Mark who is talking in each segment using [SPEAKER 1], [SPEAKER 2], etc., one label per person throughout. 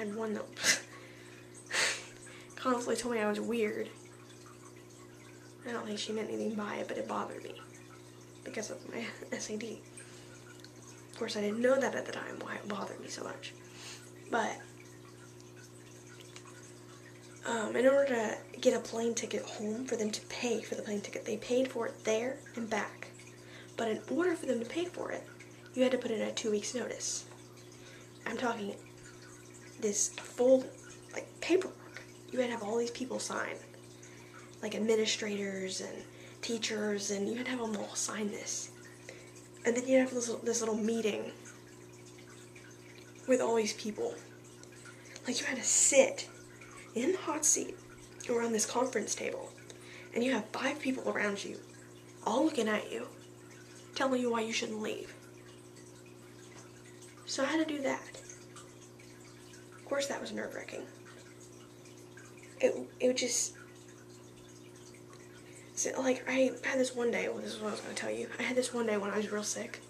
[SPEAKER 1] had one that constantly told me I was weird. I don't think she meant anything by it, but it bothered me because of my SAD. Of course, I didn't know that at the time, why it bothered me so much. But in order to get a plane ticket home, for them to pay for the plane ticket, they paid for it there and back. But in order for them to pay for it, you had to put in a 2 weeks notice. I'm talking this full, like, paperwork. You had to have all these people sign, like administrators and teachers, and you had to have them all sign this. And then you have this little meeting with all these people. Like, you had to sit in the hot seat around this conference table, and you have 5 people around you, all looking at you, telling you why you shouldn't leave. So I had to do that. Of course, that was nerve-wracking. It just... So, like, I had this one day, well, this is what I was going to tell you. I had this one day when I was real sick.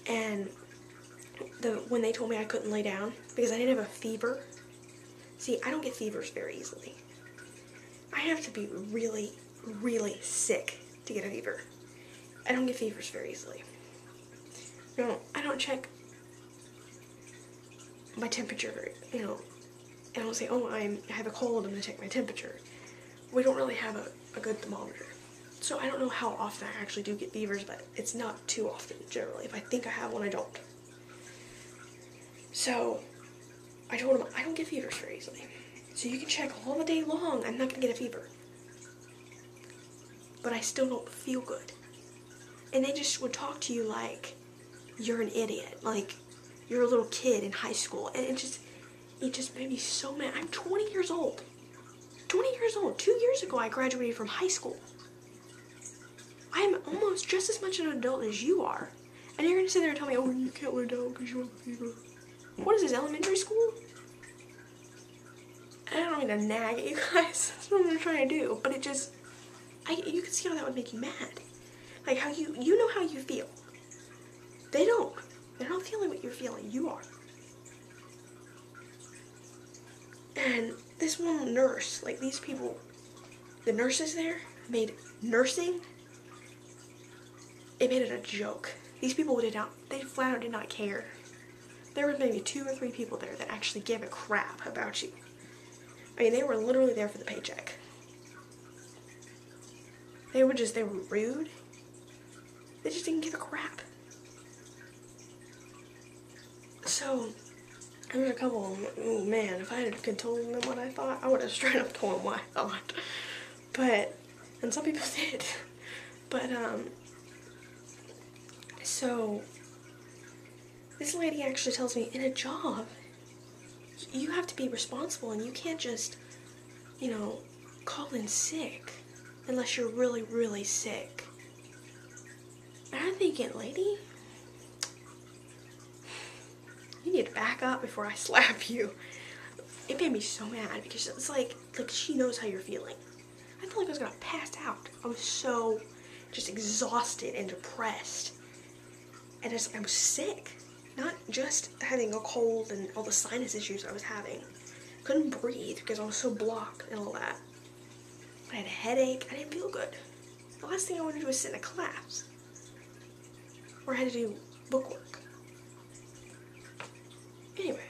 [SPEAKER 1] And when they told me I couldn't lay down, because I didn't have a fever. See, I don't get fevers very easily. I have to be really, really sick to get a fever. I don't get fevers very easily. No, I don't check my temperature, you know. I don't say, oh, I have a cold, I'm going to check my temperature. We don't really have a good thermometer. So I don't know how often I actually do get fevers, but it's not too often, generally. If I think I have one, I don't. So I told him I don't get fevers very easily. So you can check all the day long, I'm not going to get a fever. But I still don't feel good. And they just would talk to you like you're an idiot, like you're a little kid in high school. And it just made me so mad. I'm 20 years old. 20 years old. 2 years ago I graduated from high school. I am almost just as much an adult as you are. And you're going to sit there and tell me, oh, you can't lay down because you have a fever. What is this, elementary school? I don't mean to nag at you guys. That's what I'm trying to do. But it just, you can see how that would make you mad. Like how you know how you feel. They don't. They're not feeling what you're feeling. You are. And this one nurse, like these people, the nurses there made nursing, it made it a joke. These people they flat out did not care. There were maybe 2 or 3 people there that actually gave a crap about you. I mean, they were literally there for the paycheck. They were rude. They just didn't give a crap. So, there was a couple of them, oh man, if I had told them what I thought, I would have straight up told them what I thought. But, and some people did. But, so, this lady actually tells me, in a job, you have to be responsible and you can't just, you know, call in sick unless you're really, really sick. And I'm thinking, lady, you need to back up before I slap you. It made me so mad because it's like she knows how you're feeling. I felt like I was gonna pass out. I was so just exhausted and depressed. And I was sick. Not just having a cold and all the sinus issues I was having. Couldn't breathe because I was so blocked and all that. I had a headache. I didn't feel good. The last thing I wanted to do was sit in a class. Or I had to do bookwork. Anyway.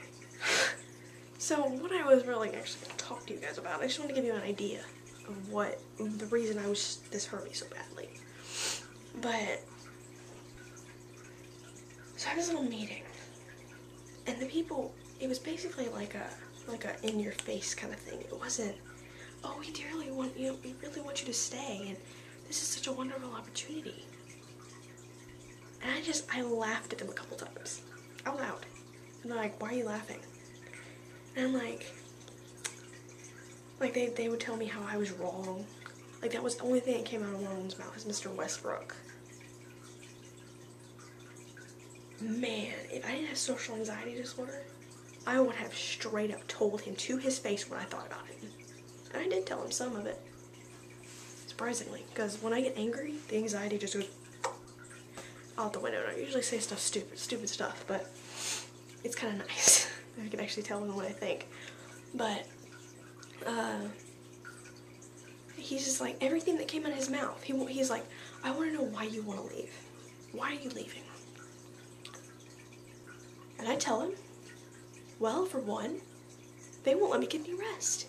[SPEAKER 1] So what I was really actually going to talk to you guys about, I just want to give you an idea of the reason this hurt me so badly. But, so I had this little meeting, and the people, it was basically like a in-your-face kind of thing. It wasn't, oh, we really want you to stay, and this is such a wonderful opportunity. And I laughed at them a couple times, out loud. And they're like, why are you laughing? And I'm like they would tell me how I was wrong. Like, that was the only thing that came out of one of them's mouth is Mr. Westbrook. Man, if I didn't have social anxiety disorder, I would have straight up told him to his face what I thought about him. And I did tell him some of it. Surprisingly, because when I get angry, the anxiety just goes out the window. And I usually say stupid stuff, but it's kind of nice. I can actually tell him what I think. But, he's just like, everything that came out of his mouth, he's like, I want to know why you want to leave. Why are you leaving? And I tell him, well, for one, they won't let me get any rest.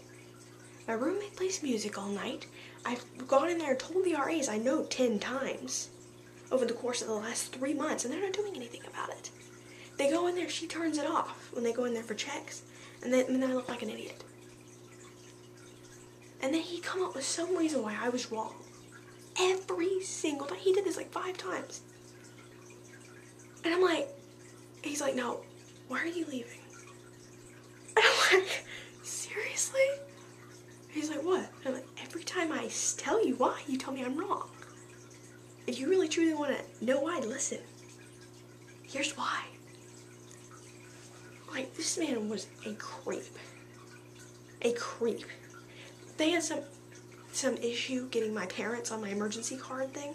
[SPEAKER 1] My roommate plays music all night. I've gone in there and told the RAs I know 10 times over the course of the last 3 months, and they're not doing anything about it. They go in there, she turns it off when they go in there for checks, and then I look like an idiot. And then he come up with some reason why I was wrong. Every single time. He did this like 5 times. And I'm like, he's like, no, why are you leaving? And I'm like, seriously? He's like, what? And I'm like, every time I tell you why, you tell me I'm wrong. If you really truly want to know why, listen. Here's why. Like, this man was a creep. A creep. They had some issue getting my parents on my emergency card thing.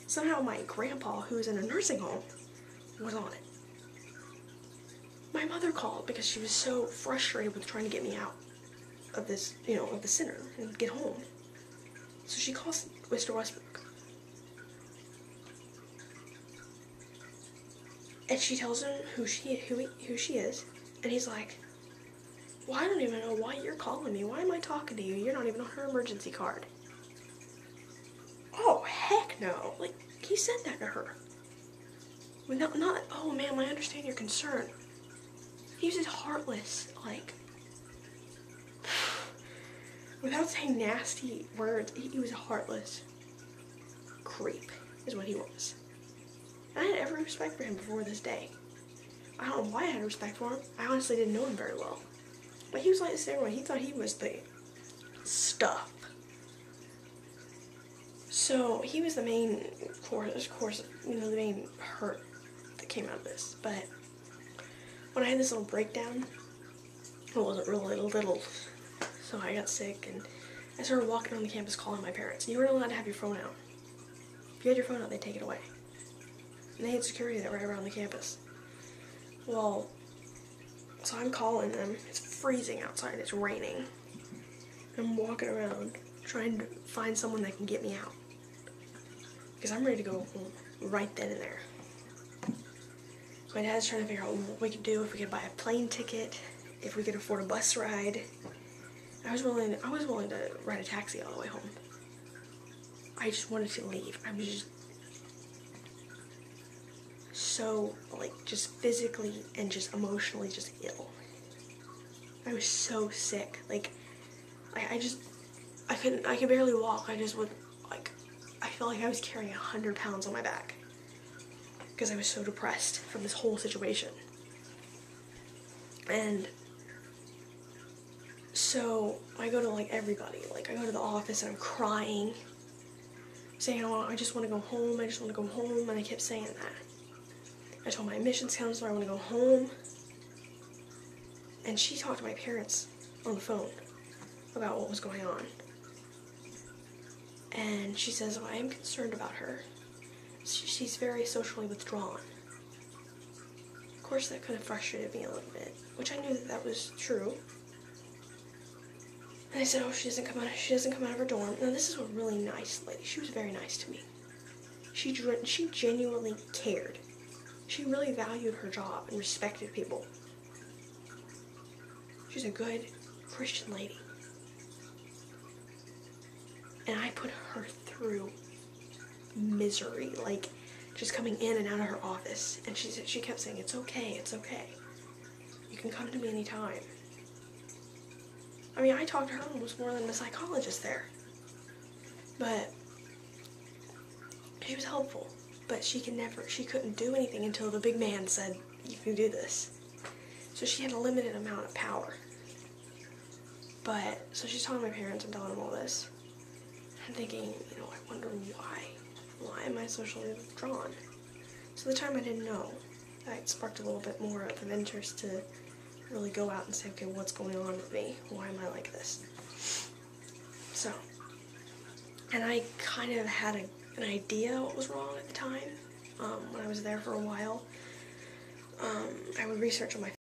[SPEAKER 1] Somehow my grandpa, who was in a nursing home, was on it. My mother called because she was so frustrated with trying to get me out of this, of the center and get home. So she calls Mr. Westbrook. And she tells him who she is, and he's like, well, I don't even know why you're calling me. Why am I talking to you? You're not even on her emergency card. Oh, heck no. Like, he said that to her. Not, oh, ma'am, I understand your concern. He was just heartless, like, without saying nasty words, he was a heartless creep, is what he was. And I had every respect for him before this day. I don't know why I had respect for him. I honestly didn't know him very well. But he was like this everyone. He thought he was the stuff. So he was the main course, the main hurt that came out of this. But when I had this little breakdown, it wasn't really little, so I got sick and I started walking around the campus calling my parents. You weren't allowed to have your phone out. If you had your phone out, they'd take it away. And they had security that right around the campus. Well, so I'm calling them. It's freezing outside. It's raining. I'm walking around trying to find someone that can get me out. Because I'm ready to go home right then and there. My dad's trying to figure out what we could do, if we could buy a plane ticket, if we could afford a bus ride. I was willing to ride a taxi all the way home. I just wanted to leave. I was just so, like, just physically and just emotionally just ill. I was so sick. Like, I could barely walk. I just would, like, I felt like I was carrying 100 pounds on my back because I was so depressed from this whole situation. And so I go to, like, everybody. Like, I go to the office and I'm crying, saying, oh, I just want to go home, I just want to go home, and I kept saying that. I told my admissions counselor I want to go home, and she talked to my parents on the phone about what was going on. And she says, well, I am concerned about her. She's very socially withdrawn. Of course, that could have frustrated me a little bit, which I knew that was true. And I said, oh, she doesn't come out of her dorm. Now, this is a really nice lady. She was very nice to me. She genuinely cared. She really valued her job and respected people. She's a good Christian lady. And I put her through misery, like just coming in and out of her office. And she kept saying, it's okay, it's okay. You can come to me anytime. I mean, I talked to her almost more than the psychologist there. But she was helpful. But she couldn't do anything until the big man said, you can do this. So she had a limited amount of power. But, so she's talking to my parents and telling them all this. I'm thinking, I wonder why. Why am I socially withdrawn? So the time I didn't know, that sparked a little bit more of an interest to really go out and say, okay, what's going on with me? Why am I like this? So, and I kind of had an idea what was wrong at the time, when I was there for a while. I would research on my